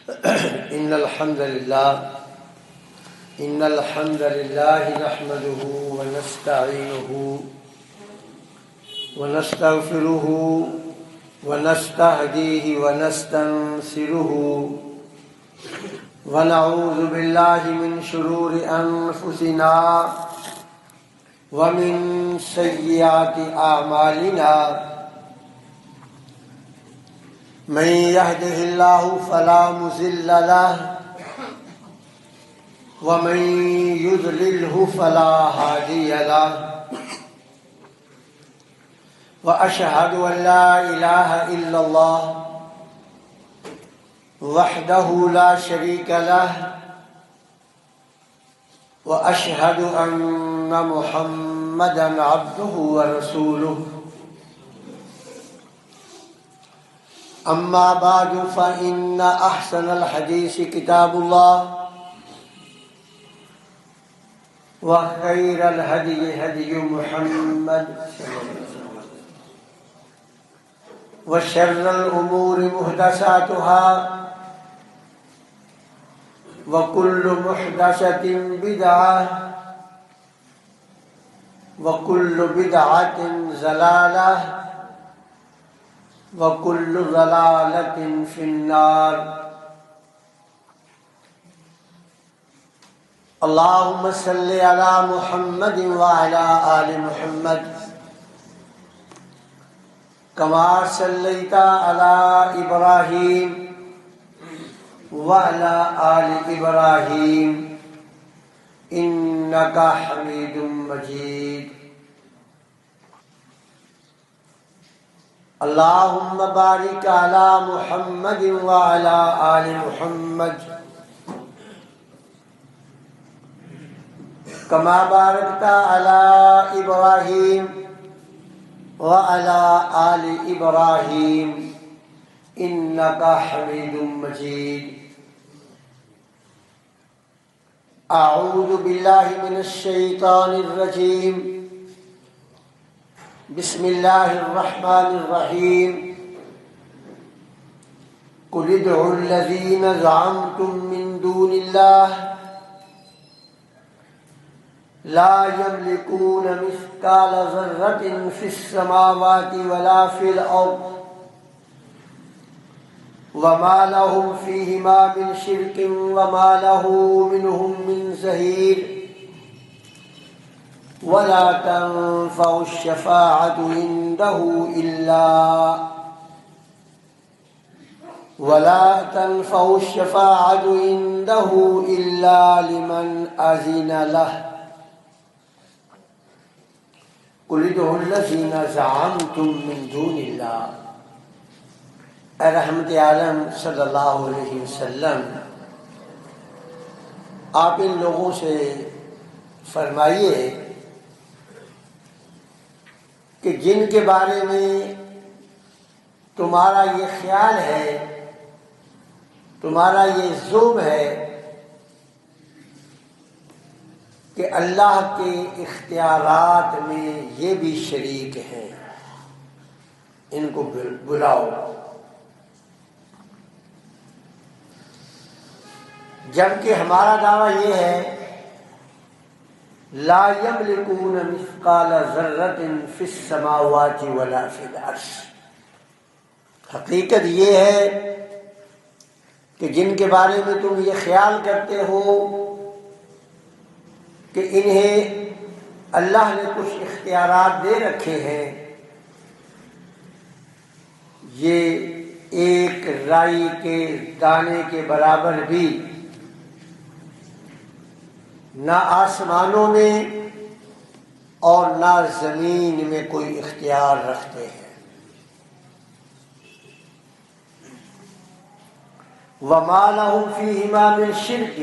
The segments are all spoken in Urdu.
إن الحمد لله نحمده ونستعينه ونستغفره ونستهديه ونستنصره ونعوذ بالله من شرور أنفسنا ومن سيئات أعمالنا من يهده الله فلا مضل له ومن يضلله فلا هادي له وأشهد أن لا إله إلا الله وحده لا شريك له وأشهد أن محمدًا عبده ورسوله أما بعد فإن أحسن الحديث كتاب الله وخير الهدي هدي محمد وشر الأمور محدثاتها وكل محدثة بدعة وكل بدعة ضلالة وكل ضلالة في النار اللهم صل على محمد وعلى آل محمد كما صليت على إبراهيم وعلى آل إبراهيم إنك حميد مجيد اللهم بارك على محمد وعلى آل محمد كما باركت على إبراهيم وعلى آل إبراهيم إنك حميد مجيد أعوذ بالله من الشيطان الرجيم بسم الله الرحمن الرحيم قل ادعوا الذين زعمتم من دون الله لا يملكون مثقال ذرة في السماوات ولا في الأرض وما لهم فيهما من شرك وما له منهم من زهير ولا تنفع الشفاعة عنده إلا لمن أذن له قل ادعوا الذين زعمتم من دون الله۔ اے رحمت عالم صلی اللہ علیہ وسلم، آپ ان لوگوں سے فرمائیے کہ جن کے بارے میں تمہارا یہ خیال ہے، تمہارا یہ ظلم ہے کہ اللہ کے اختیارات میں یہ بھی شریک ہیں، ان کو بلاؤ۔ جبکہ ہمارا دعویٰ یہ ہے لا یملکون مثقال ذرۃ فی السماوات ولا فی الارض۔ حقیقت یہ ہے کہ جن کے بارے میں تم یہ خیال کرتے ہو کہ انہیں اللہ نے کچھ اختیارات دے رکھے ہیں، یہ ایک رائی کے دانے کے برابر بھی نہ آسمانوں میں اور نہ زمین میں کوئی اختیار رکھتے ہیں۔ وَمَا لَهُمْ فِيهِمَا مِنْ شِرْكٍ،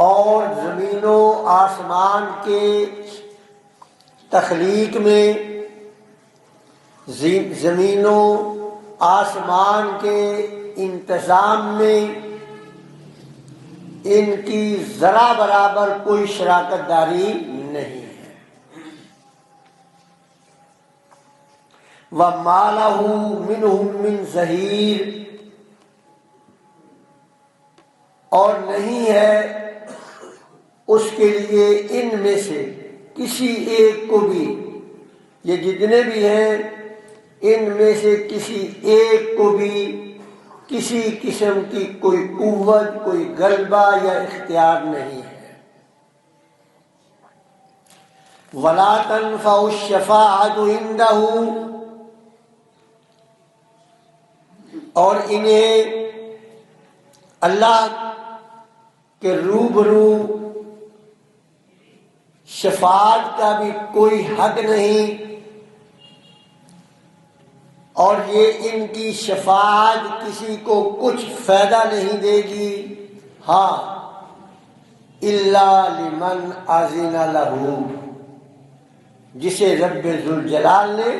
اور زمین و آسمان کے تخلیق میں، زمین و آسمان کے انتظام میں ان کی ذرا برابر کوئی شراکت داری نہیں ہے۔ وَمَا لَهُ مِنْهُمْ مِنْ ظَهِيرٍ، اور نہیں ہے اس کے لیے ان میں سے کسی ایک کو بھی، یہ جتنے بھی ہیں ان میں سے کسی ایک کو بھی کسی قسم کی کوئی قوت، کوئی غلبہ یا اختیار نہیں ہے۔ وَلَا تَنفَعُ الشَّفَاعَةُ عِندَهُ، اور انہیں اللہ کے روبرو شفاعت کا بھی کوئی حق نہیں، اور یہ ان کی شفاعت کسی کو کچھ فائدہ نہیں دے گی، ہاں الا لمن اذن لہ، جسے رب ذوالجلال نے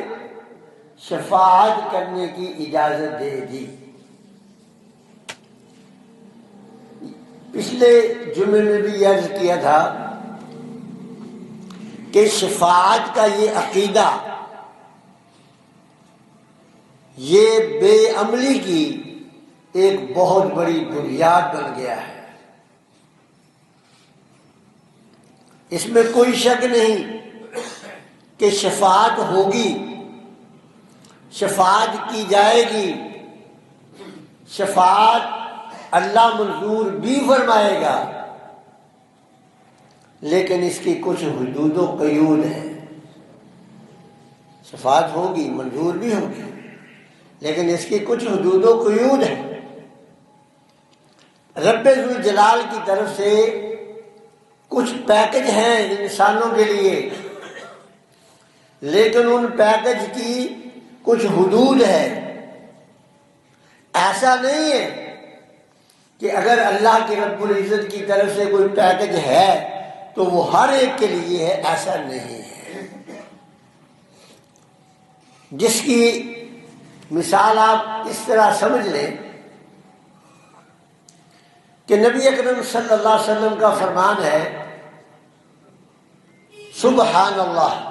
شفاعت کرنے کی اجازت دے دی۔ پچھلے جمعے میں بھی عرض کیا تھا کہ شفاعت کا یہ عقیدہ، یہ بے عملی کی ایک بہت بڑی بنیاد بن گیا ہے۔ اس میں کوئی شک نہیں کہ شفاعت ہوگی، شفاعت کی جائے گی، شفاعت اللہ منظور بھی فرمائے گا، لیکن اس کی کچھ حدود و قیود ہیں۔ شفاعت ہوگی، منظور بھی ہوگی، لیکن اس کی کچھ حدود و قیود ہیں۔ رب ذوالجلال کی طرف سے کچھ پیکج ہیں انسانوں کے لیے، لیکن ان پیکج کی کچھ حدود ہے۔ ایسا نہیں ہے کہ اگر اللہ کے رب العزت کی طرف سے کوئی پیکج ہے تو وہ ہر ایک کے لیے ہے، ایسا نہیں ہے۔ جس کی مثال آپ اس طرح سمجھ لیں کہ نبی اکرم صلی اللہ علیہ وسلم کا فرمان ہے، سبحان اللہ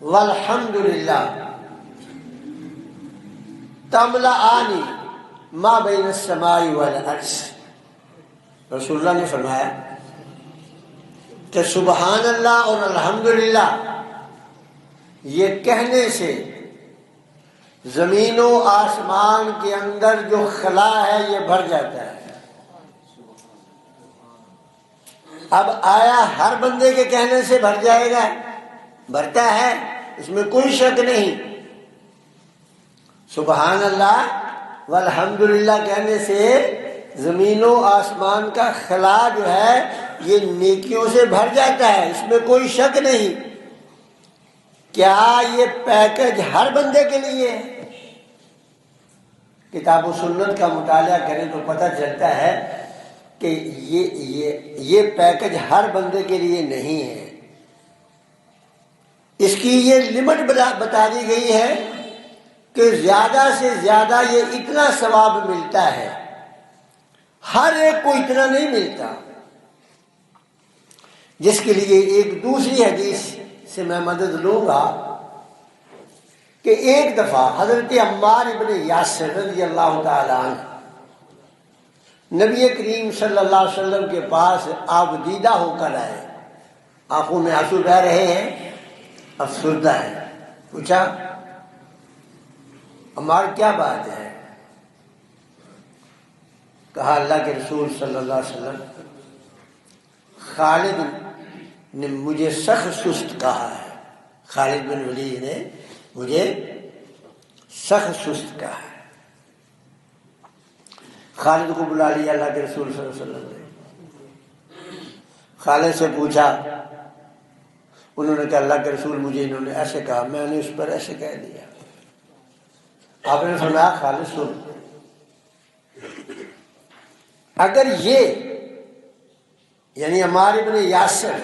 والحمد للہ تملأان ما بین السماء والارض۔ رسول اللہ نے فرمایا کہ سبحان اللہ اور الحمدللہ یہ کہنے سے زمین و آسمان کے اندر جو خلا ہے یہ بھر جاتا ہے۔ اب آیا ہر بندے کے کہنے سے بھر جائے گا؟ بھرتا ہے، اس میں کوئی شک نہیں۔ سبحان اللہ والحمدللہ کہنے سے زمین و آسمان کا خلا جو ہے یہ نیکیوں سے بھر جاتا ہے، اس میں کوئی شک نہیں۔ کیا یہ پیکج ہر بندے کے لیے ہے؟ کتاب و سنت کا مطالعہ کریں تو پتہ چلتا ہے کہ یہ پیکج ہر بندے کے لیے نہیں ہے۔ اس کی یہ لمٹ بتا دی گئی ہے کہ زیادہ سے زیادہ یہ اتنا ثواب ملتا ہے، ہر ایک کو اتنا نہیں ملتا۔ جس کے لیے ایک دوسری حدیث سے میں مدد لوں گا کہ ایک دفعہ حضرت عمار ابن یاسر رضی اللہ تعالی عنہ نبی کریم صلی اللہ علیہ وسلم کے پاس آبدیدہ ہو کر آئے، آنکھوں میں آنسو بہہ رہے ہیں، افسردہ ہے۔ پوچھا عمار کیا بات ہے؟ کہا اللہ کے رسول صلی اللہ علیہ وسلم خالد نے مجھے سخت سست کہا ہے، خالد بن ولید نے مجھے سخت سست کہا ہے۔ خالد کو بلا لیا اللہ کے رسول صلی اللہ علیہ وسلم نے، خالد سے پوچھا، انہوں نے کہا اللہ کے رسول مجھے انہوں نے ایسے کہا، میں نے اس پر ایسے کہہ دیا۔ آپ نے فرمایا خالد سن، اگر یہ یعنی عمار ابن یاسر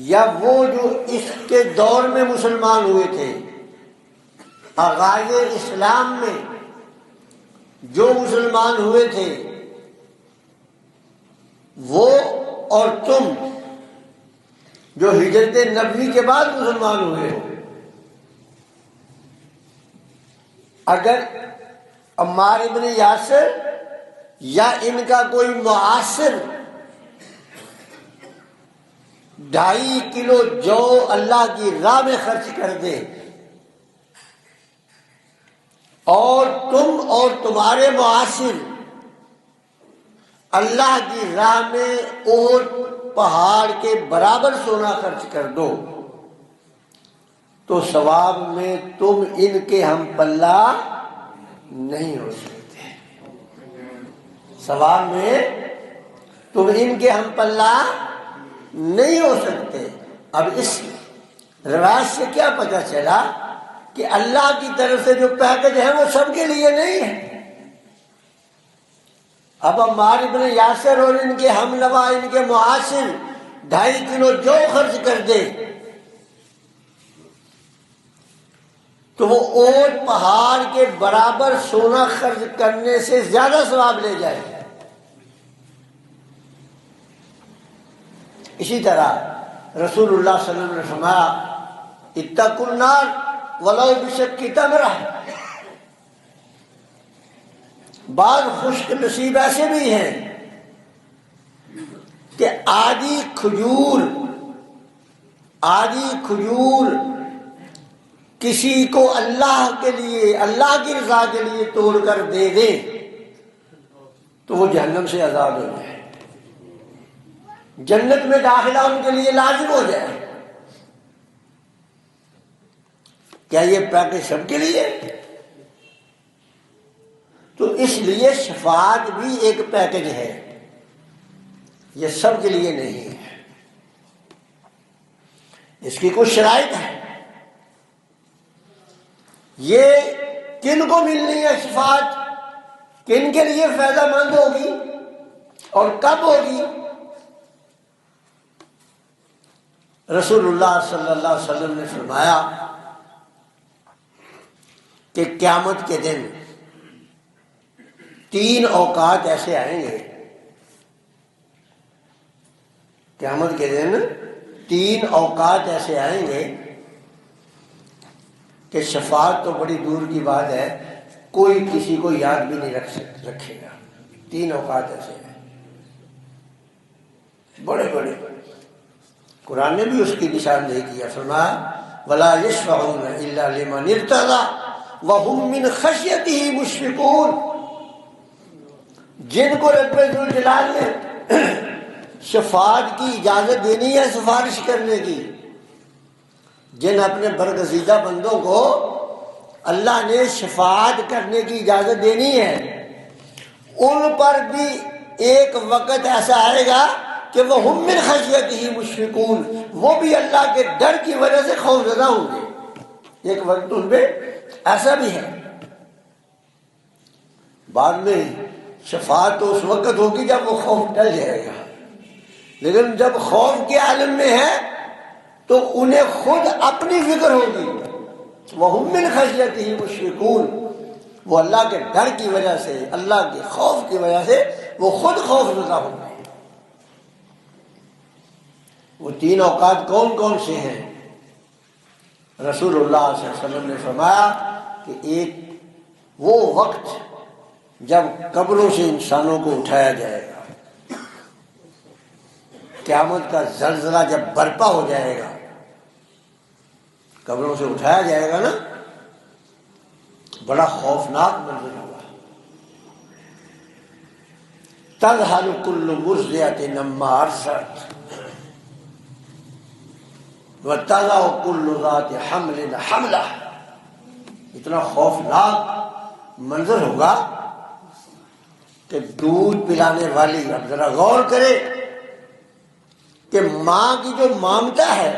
یا وہ جو اس کے دور میں مسلمان ہوئے تھے، آغاز اسلام میں جو مسلمان ہوئے تھے، وہ اور تم جو ہجرت نبوی کے بعد مسلمان ہوئے ہو، اگر عمار ابن یاسر یا ان کا کوئی معاصر 2.5 کلو جو اللہ کی راہ میں خرچ کر دے، اور تم اور تمہارے معاصر اللہ کی راہ میں احد پہاڑ کے برابر سونا خرچ کر دو، تو ثواب میں تم ان کے ہم پلہ نہیں ہو سکتے۔ ثواب میں تم ان کے ہم پلہ نہیں ہو سکتے۔ اب اس روایت سے کیا پتہ چلا کہ اللہ کی طرف سے جو پیکج ہے وہ سب کے لیے نہیں ہے۔ اب عمار ابن یاسر اور ان کے ہم نوا، ان کے معاصر 2.5 کلو جو خرچ کر دے تو وہ احد پہاڑ کے برابر سونا خرچ کرنے سے زیادہ ثواب لے جائے۔ اسی طرح رسول اللہ صلی اللہ علیہ وسلم نے فرمایا اتقوا النار ولو بشق تمرہ۔ بعض خوش نصیب ایسے بھی ہیں کہ آدھی کھجور کسی کو اللہ کے لیے، اللہ کی رضا کے لیے توڑ کر دے دے تو وہ جہنم سے آزاد ہو جائے، جنت میں داخلہ ان کے لیے لازم ہو جائے۔ کیا یہ پیکج سب کے لیے؟ تو اس لیے شفاعت بھی ایک پیکج ہے، یہ سب کے لیے نہیں ہے، اس کی کچھ شرائط ہے۔ یہ کن کو ملنی ہے شفاعت، کن کے لیے فائدہ مند ہوگی اور کب ہوگی؟ رسول اللہ صلی اللہ علیہ وسلم نے فرمایا کہ قیامت کے دن 3 اوقات ایسے آئیں گے، قیامت کے دن 3 اوقات ایسے آئیں گے کہ شفاعت تو بڑی دور کی بات ہے، کوئی کسی کو یاد بھی نہیں رکھے گا۔ 3 اوقات ایسے ہیں بڑے بڑے، قرآن نے بھی اس کی نشاندہی کیا، فرمایا وَلَا يَشْفَعُونَ إِلَّا لِمَنِ ارْتَضَىٰ وَهُمْ مِنْ خَشْيَتِهِ مُشْفِقُونَ۔ جن کو رب ذوالجلال نے شفاعت کی اجازت دینی ہے، سفارش کرنے کی، جن اپنے برگزیدہ بندوں کو اللہ نے شفاعت کرنے کی اجازت دینی ہے، ان پر بھی ایک وقت ایسا آئے گا کہ وہ ہم من خشیتہ مشفقون، وہ بھی اللہ کے ڈر کی وجہ سے خوفزدہ ہوں گے۔ ایک وقت ان پہ ایسا بھی ہے۔ بعد میں شفاعت تو اس وقت ہوگی جب وہ خوف ٹل جائے گا، لیکن جب خوف کے عالم میں ہے تو انہیں خود اپنی فکر ہوگی، وَهُم مِّن خَشْيَتِهِ مُشْفِقُونَ، وہ اللہ کے ڈر کی وجہ سے، اللہ کے خوف کی وجہ سے وہ خود خوف زدہ ہوں گے۔ وہ 3 اوقات کون کون سے ہیں؟ رسول اللہ صلی اللہ علیہ وسلم نے فرمایا کہ ایک وہ وقت جب قبروں سے انسانوں کو اٹھایا جائے گا، قیامت کا زلزلہ جب برپا ہو جائے گا، قبروں سے اٹھایا جائے گا نا، بڑا خوفناک منظر ہوگا۔ تذہل کل مرضعۃ عما ارضعت وتضع کل ذات حمل حملہ۔ اتنا خوفناک منظر ہوگا کہ دودھ پلانے والی، اب ذرا غور کرے کہ ماں کی جو مامتا ہے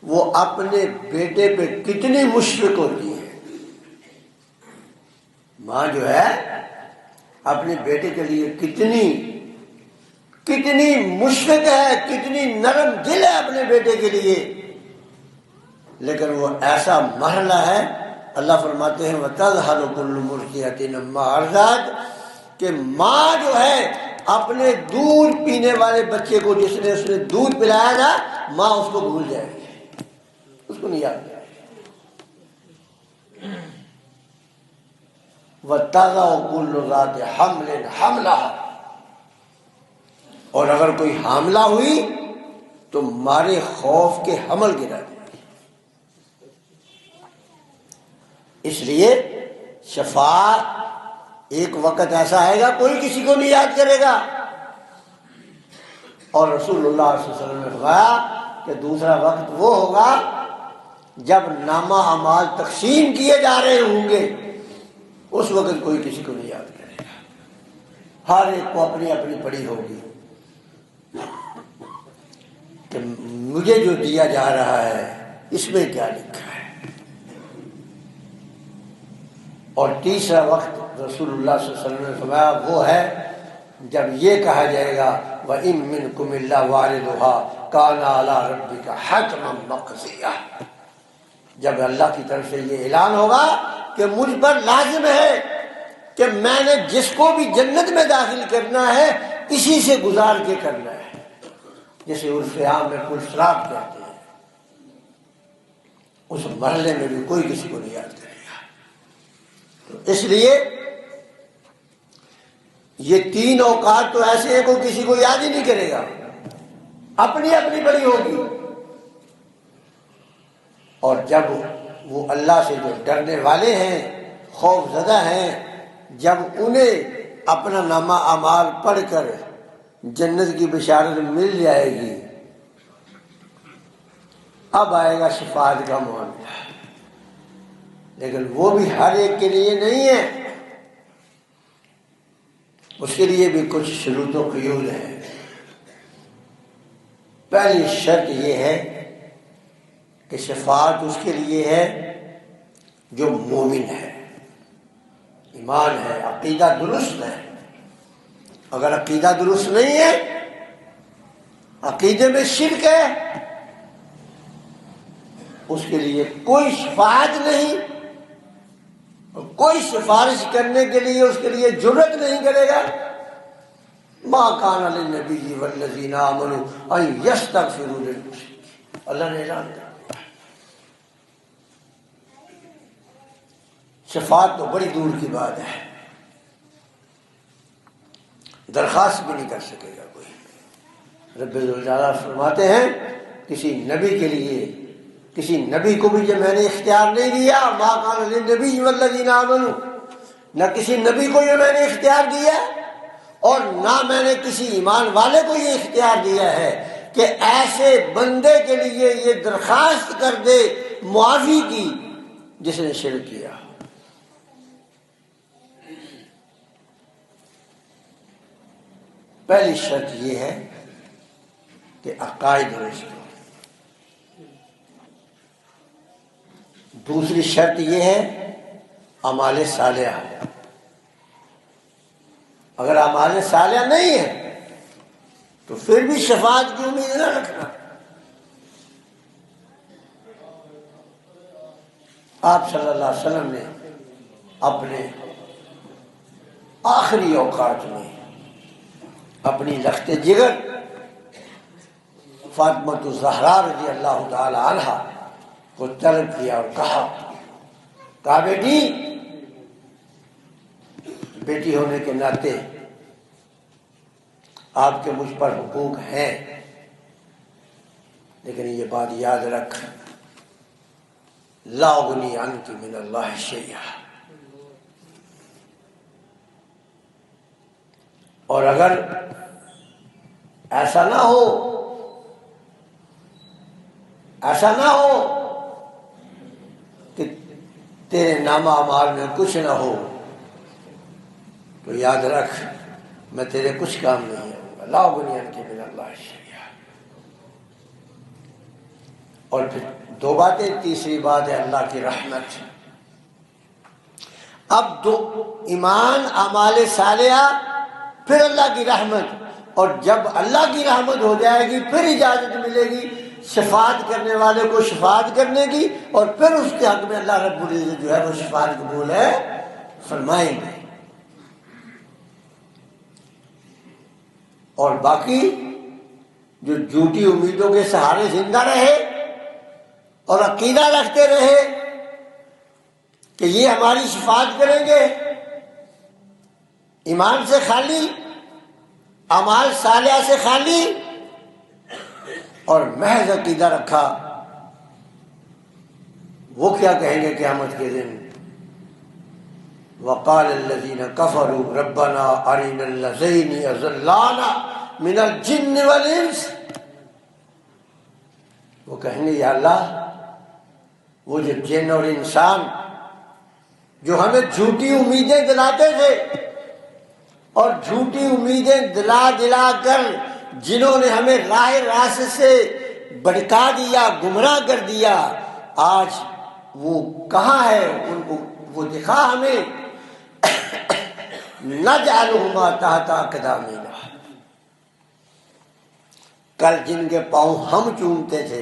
وہ اپنے بیٹے پہ کتنی مشفق ہوتی ہے۔ ماں جو ہے اپنے بیٹے کے لیے کتنی مشفق ہے، کتنی نرم دل ہے اپنے بیٹے کے لیے، لیکن وہ ایسا مرحلہ ہے، اللہ فرماتے ہیں وَتَذْهَلُ كُلُّ مُرْضِعَةٍ عَمَّا أَرْضَعَتْ، کہ ماں جو ہے اپنے دودھ پینے والے بچے کو، جس نے اس نے دودھ پلایا نا، ماں اس کو بھول جائے گی، اس کو نہیں یاد۔ وَتَضَعُ كُلُّ ذَاتِ حَمْلٍ حَمْلَهَا، اور اگر کوئی حاملہ ہوئی تو مارے خوف کے حمل گرا دے گی۔ اس لیے شفاعت ایک وقت ایسا آئے گا کوئی کسی کو نہیں یاد کرے گا، اور رسول اللہ صلی اللہ علیہ وسلم نے فرمایا کہ دوسرا وقت وہ ہوگا جب نامہ اعمال تقسیم کیے جا رہے ہوں گے، اس وقت کوئی کسی کو نہیں یاد کرے گا، ہر ایک کو اپنی اپنی پڑی ہوگی کہ مجھے جو دیا جا رہا ہے اس میں کیا لکھا ہے۔ اور تیسرا وقت رسول اللہ صلی اللہ علیہ وسلم نے فرمایا وہ ہے جب یہ کہا جائے گا وَإِن مِّنكُمْ إِلَّا وَارِدُهَا كَانَ عَلَىٰ رَبِّكَ حَتْمًا مَّقْضِيًّا، جب اللہ کی طرف سے یہ اعلان ہوگا کہ مجھ پر لازم ہے کہ میں نے جس کو بھی جنت میں داخل کرنا ہے اسی سے گزار کے کرنا ہے، جسے عرف عام میں پل صراط کہتے ہیں، اس مرحلے میں بھی کوئی کسی کو نہیں یاد کرے گا۔ تو اس لیے یہ تین اوقات تو ایسے ہیں کوئی کسی کو یاد ہی نہیں کرے گا، اپنی اپنی بڑی ہوگی۔ اور جب وہ اللہ سے جو ڈرنے والے ہیں، خوف زدہ ہیں، جب انہیں اپنا نامہ اعمال پڑھ کر جنت کی بشارت مل جائے گی، اب آئے گا شفاعت کا معاملہ، لیکن وہ بھی ہر ایک کے لیے نہیں ہے، اس کے لیے بھی کچھ شروط و قیود ہیں۔ پہلی شرط یہ ہے کہ شفاعت اس کے لیے ہے جو مومن ہے، ایمان ہے، عقیدہ درست ہے۔ اگر عقیدہ درست نہیں ہے، عقیدے میں شرک ہے، اس کے لیے کوئی شفاعت نہیں، اور کوئی سفارش کرنے کے لیے اس کے لیے جرأت نہیں کرے گا۔ ما کان للنبی والذین آمنوا ان یستغفروا للمشرکین، اللہ نے اعلان کیا۔ شفاعت تو بڑی دور کی بات ہے، درخواست بھی نہیں کر سکے گا کوئی۔ رب الجلال فرماتے ہیں کسی نبی کے لیے، کسی نبی کو بھی جب میں نے اختیار نہیں دیا، ما کان للنبی والذین آمنوا، نہ کسی نبی کو یہ میں نے اختیار دیا، اور نہ میں نے کسی ایمان والے کو یہ اختیار دیا ہے کہ ایسے بندے کے لیے یہ درخواست کر دے معافی کی جس نے شرک کیا۔ پہلی شرط یہ ہے کہ عقائد درست ہو۔ دوسری شرط یہ ہے اعمال صالحہ۔ اگر اعمال صالحہ نہیں ہے تو پھر بھی شفاعت کی امید نہ رکھنا۔ آپ صلی اللہ علیہ وسلم نے اپنے آخری اوقات میں اپنی لخت جگر فاطمہ الزہرا رضی اللہ تعالی عنہا کو طلب کیا اور کہا بیٹی ہونے کے ناطے آپ کے مجھ پر حقوق ہیں، لیکن یہ بات یاد رکھ، لا اغنی عنک من اللہ شیئا، اور اگر ایسا نہ ہو کہ تیرے نامہ اعمال میں کچھ نہ ہو تو یاد رکھ میں تیرے کچھ کام نہیں آؤں گا، لا اغنی عنک من اللہ شیئا۔ اور پھر دو باتیں، تیسری بات ہے اللہ کی رحمت۔ اب دو، ایمان، اعمال صالحہ، پھر اللہ کی رحمت، اور جب اللہ کی رحمت ہو جائے گی پھر اجازت ملے گی شفاعت کرنے والے کو شفاعت کرنے کی، اور پھر اس کے حق میں اللہ رب العزت جو ہے وہ شفاعت قبول ہے فرمائیں گے۔ اور باقی جو جھوٹی امیدوں کے سہارے زندہ رہے اور عقیدہ رکھتے رہے کہ یہ ہماری شفاعت کریں گے، ایمان سے خالی، اعمال صالحہ سے خالی، اور محض عقیدہ رکھا، وہ کیا کہیں گے قیامت کے دن؟ وقال الذين كفروا ربنا ارنا الذين اضلانا من الجن والانس، وہ کہیں گے یا اللہ وہ جو جن اور انسان جو ہمیں جھوٹی امیدیں دلاتے تھے اور جھوٹی امیدیں دلا دلا کر جنہوں نے ہمیں راہ راست سے بھٹکا دیا، گمراہ کر دیا، آج وہ کہاں ہے؟ ان کو وہ دکھا ہمیں۔ نجعلہما تحت اقدامنا، کل جن کے پاؤں ہم چومتے تھے،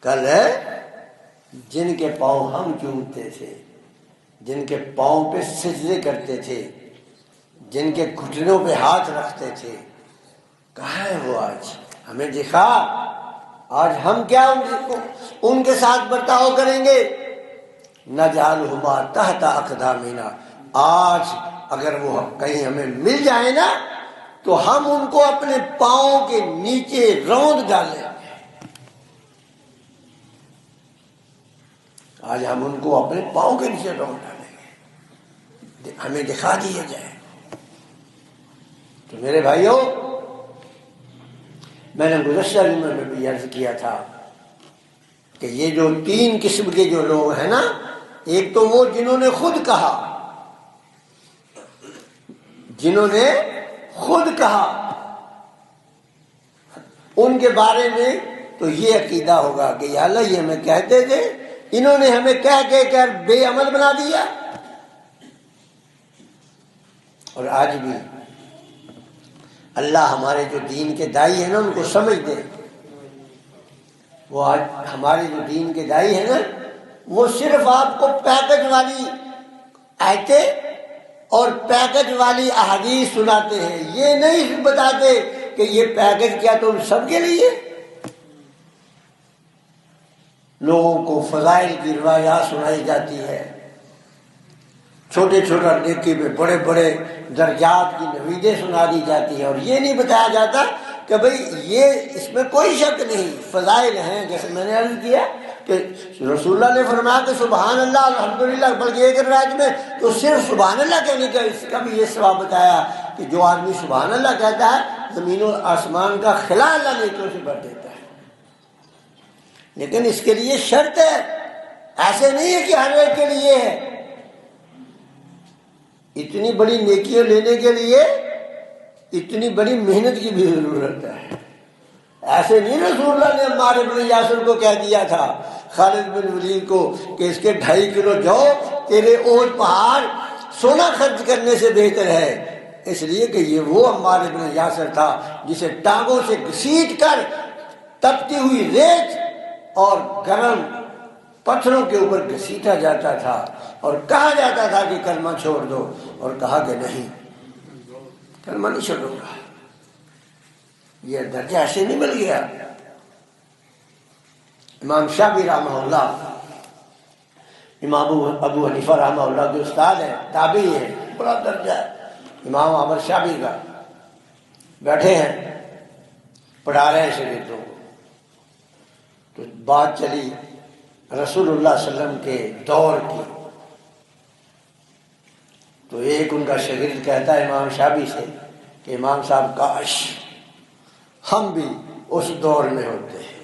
کل جن کے پاؤں ہم چومتے تھے، جن کے پاؤں پہ سجدے کرتے تھے، جن کے گھٹنوں پہ ہاتھ رکھتے تھے، کہاں ہے وہ آج؟ ہمیں دکھا۔ آج ہم کیا ان کے ساتھ برتاؤ کریں گے؟ نجعلہما تحت اقدامنا، آج اگر وہ کہیں ہمیں مل جائے نا تو ہم ان کو اپنے پاؤں کے نیچے روند ڈالیں گے۔ آج ہم ان کو اپنے پاؤں کے نیچے روند ڈالیں گے، ہمیں دکھا دیا جائے۔ تو میرے بھائیوں، میں نے گزشتہ جمعے میں بھی عرض کیا تھا کہ یہ جو تین قسم کے جو لوگ ہیں نا، ایک تو وہ جنہوں نے خود کہا، جنہوں نے خود کہا، ان کے بارے میں تو یہ عقیدہ ہوگا کہ یا اللہ یہ ہمیں کہتے تھے، انہوں نے ہمیں کہہ کر بے عمل بنا دیا۔ اور آج بھی اللہ ہمارے جو دین کے دائی ہیں نا ان کو سمجھ دے، وہ آج ہمارے جو دین کے دائی ہیں نا وہ صرف آپ کو پیکج والی آیتیں اور پیکج والی احادیث سناتے ہیں، یہ نہیں بتاتے کہ یہ پیکج کیا تم سب کے لیے۔ لوگوں کو فضائل کی روایات سنائی جاتی ہے، چھوٹے چھوٹا نیکی پہ بڑے بڑے درجات کی نویدیں سنا دی جاتی ہیں، اور یہ نہیں بتایا جاتا کہ بھئی یہ اس میں کوئی شک نہیں، فضائل ہیں۔ جیسے میں نے عرض کیا کہ رسول اللہ نے فرمایا کہ سبحان اللہ الحمدللہ، بلکہ ایک روایت میں تو صرف سبحان اللہ کہنے کا اس کا بھی یہ ثواب بتایا کہ جو آدمی سبحان اللہ کہتا ہے زمین و آسمان کا خلا اللہ نیکیوں سے بھر دیتا ہے۔ لیکن اس کے لیے شرط ہے، ایسے نہیں ہے کہ ہر ایک کے لیے ہے۔ اتنی بڑی نیکیاں لینے کے لیے اتنی بڑی محنت کی بھی ضرورت ہے۔ ایسے نہیں رسول اللہ نے عمار بن یاسر کو کہہ دیا تھا، خالد بن ولید کو، کہ اس کے 2.5 کلو جو تیرے اونٹ پہاڑ سونا خرچ کرنے سے بہتر ہے، اس لیے کہ یہ وہ عمار بن یاسر تھا جسے ٹانگوں سے گھسیٹ کر تپتی ہوئی ریت اور گرم پتھروں کے اوپر گھسیٹا جاتا تھا اور کہا جاتا تھا کہ کلمہ چھوڑ دو، اور کہا کہ نہیں، کلمہ نہیں چھوڑوں گا۔ یہ درجہ ایسے نہیں مل گیا۔ امام شافعی رحمہ اللہ، امام ابو حنیفہ رحمہ اللہ کے استاد ہیں، تابعی ہیں، بڑا درجہ ہے امام احمد شافعی کا، بیٹھے ہیں پڑھا رہے ہیں شاگردوں کو، تو بات چلی رسول اللہ صلی اللہ علیہ وسلم کے دور کی، تو ایک ان کا شاگرد کہتا ہے امام شافعی سے کہ امام صاحب کاش ہم بھی اس دور میں ہوتے ہیں،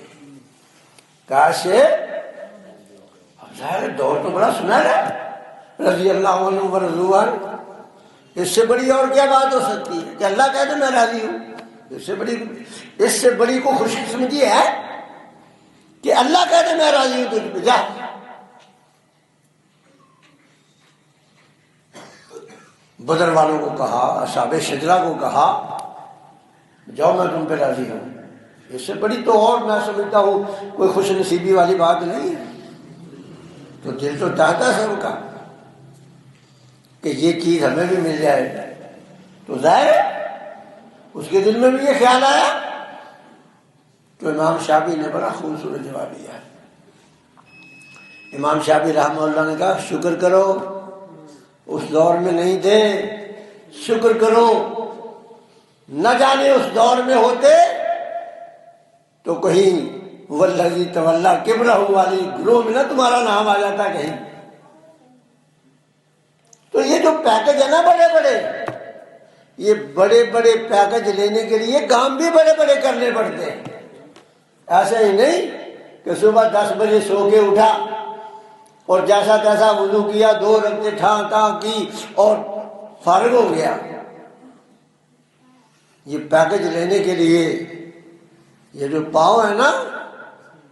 کاش ظاہر دور تو بڑا سنہرا ہے، رضی اللہ عنہ ورضوا عنہ، اس سے بڑی اور کیا بات ہو سکتی ہے کہ اللہ کہتے میں راضی ہوں؟ اس سے بڑی کو خوش قسمتی ہے کہ اللہ کہتے میں راضی ہوں تجھ پہ، جا۔ بدر والوں کو کہا، اصحاب شجرہ کو کہا جاؤ میں تم پہ راضی ہوں، اس سے بڑی تو اور میں سمجھتا ہوں کوئی خوش نصیبی والی بات نہیں ہے۔ تو دل تو چاہتا ہے سب کا کہ یہ چیز ہمیں بھی مل جائے، تو ظاہر ہے اس کے دل میں بھی یہ خیال آیا، تو امام شافعی نے بڑا خوبصورت جواب دیا۔ امام شافعی رحمہ اللہ نے کہا شکر کرو اس دور میں نہیں تھے شکر کرو، نہ جانے اس دور میں ہوتے تو کہیں والذی تولی کبرہ والی گروہ میں نہ تمہارا نام آ جاتا کہیں۔ تو یہ جو پیکج ہے نا بڑے بڑے، یہ بڑے بڑے پیکج لینے کے لیے کام بھی بڑے بڑے کرنے پڑتے ہیں۔ ایسا ہی نہیں کہ صبح 10 بجے سو کے اٹھا اور جیسا تیسا وضو کیا، 2 رکعتیں ٹھاں ٹھاں کی اور فارغ ہو گیا۔ یہ پیکج لینے کے لیے یہ جو پاؤں ہے نا،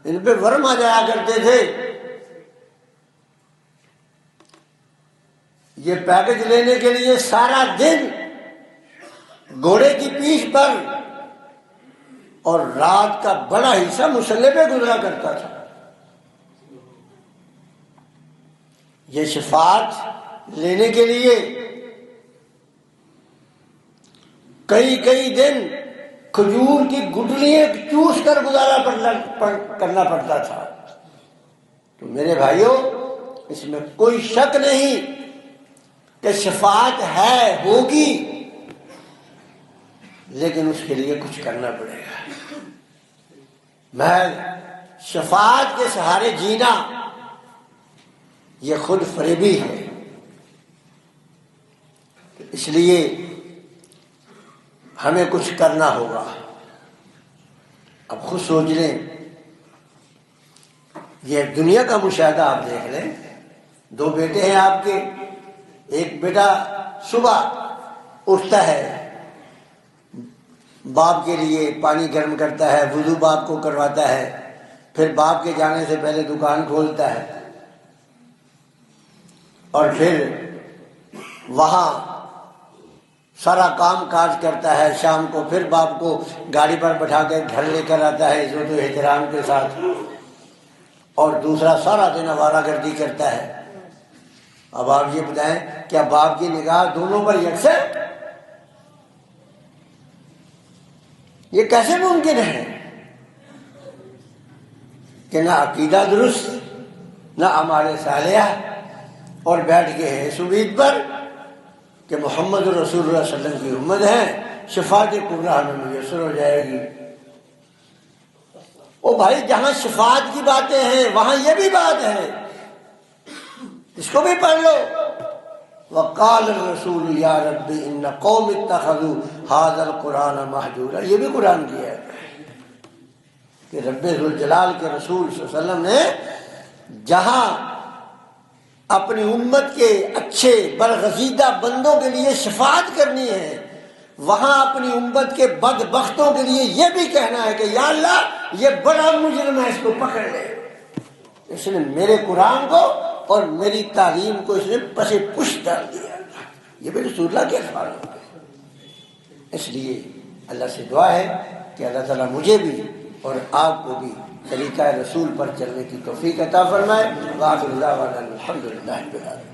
ان پہ ورم آ جایا کرتے تھے۔ یہ پیکج لینے کے لیے سارا دن گھوڑے کی پیٹھ پر اور رات کا بڑا حصہ مصلے پہ گزرا کرتا تھا۔ یہ شفاعت لینے کے لیے کئی دن کھجور کی گٹلیاں چوس کر گزارا کرنا پڑتا تھا۔ تو میرے بھائیوں، اس میں کوئی شک نہیں کہ شفاعت ہے، ہوگی، لیکن اس کے لیے کچھ کرنا پڑے گا۔ محض شفاعت کے سہارے جینا یہ خود فریبی ہے۔ اس لیے ہمیں کچھ کرنا ہوگا۔ اب خود سوچ لیں، یہ دنیا کا مشاہدہ آپ دیکھ لیں۔ 2 بیٹے ہیں آپ کے، ایک بیٹا صبح اٹھتا ہے، باپ کے لیے پانی گرم کرتا ہے، وضو باپ کو کرواتا ہے، پھر باپ کے جانے سے پہلے دکان کھولتا ہے اور پھر وہاں سارا کام کاج کرتا ہے۔ شام کو پھر باپ کو گاڑی پر بٹھا کے گھر لے کر آتا ہے عزت و احترام کے ساتھ، اور دوسرا سارا دن آوارہ گردی کرتا ہے۔ اب آپ یہ بتائیں، کیا باپ کی نگاہ دونوں پر یکساں؟ یہ کیسے ممکن ہے کہ نہ عقیدہ درست، نہ اعمال صالحہ، اور بیٹھ کے ہیں اس امید پر کہ محمد رسول اللہ صلی اللہ علیہ وسلم کی امت ہے، شفاعت کبریٰ ہمیں میسر ہو جائے گی۔ او بھائی، جہاں شفاعت کی باتیں ہیں وہاں یہ بھی بات ہے، اس کو بھی پڑھ لو۔ وقال الرسول یا رب ان قوم اتخذوا هذا القرآن مہجورا، یہ بھی قرآن کی ہے کہ رب ذوالجلال کے رسول صلی اللہ علیہ وسلم نے جہاں اپنی امت کے اچھے برگزیدہ بندوں کے لیے شفاعت کرنی ہے، وہاں اپنی امت کے بدبختوں کے لیے یہ بھی کہنا ہے کہ یا اللہ یہ بڑا مجرم ہے، اس کو پکڑ لے، اس نے میرے قرآن کو اور میری تعلیم کو اس نے پسے پشت ڈال دیا۔ یہ بھی رسول اللہ کے الفاظ ہوتے ہیں۔ اس لیے اللہ سے دعا ہے کہ اللہ تعالیٰ مجھے بھی اور آپ کو بھی طریقہ رسول پر چلنے کی توفیق عطا فرمائے۔ وآخر دعوانا الحمدللہ رب العالمین۔